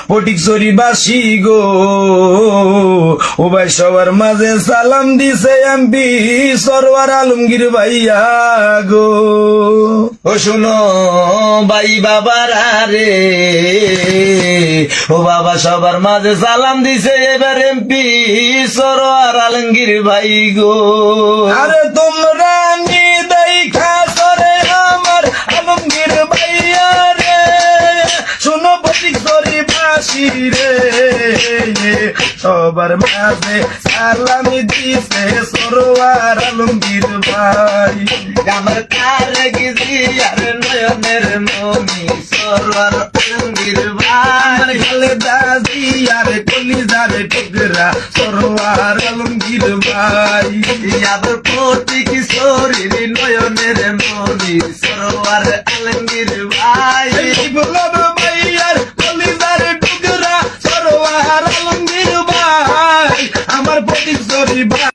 ফটিকছড়ি বাসী গো, ও ভাই সবার মাঝে সালাম দিছে এমপি সরওয়ার আলমগীর ভাইয়া গো। ও শুনো ভাই বাবারা রে, ও বাবা সবার মাঝে সালাম দিছে এবার এমপি সরওয়ার আলমগীর ভাই গো। আরে তোমরা নি দেখা সরে আমার আলমগীর ভাইয়া রে, শুনো ফটিকছড়ি বাসী রে, সবার মাঝে সালাম দিছে সরওয়ার আলমগীর ভাই। আমার তারে গিজি আর নয়নের মনি সরওয়ার আলমগীর ভাই, খালেদা জিয়ার কলিজার টুকরা সরওয়ার আলমগীর ভাই। আবার ফটিকছড়ির নয়নের মনি সরওয়ার আলমগীর ভাই। বলব ভাইয়ার কলিজার টুকরা সরওয়ার আলমগীর ভাই, আমার ফটিকছড়ি ভাই।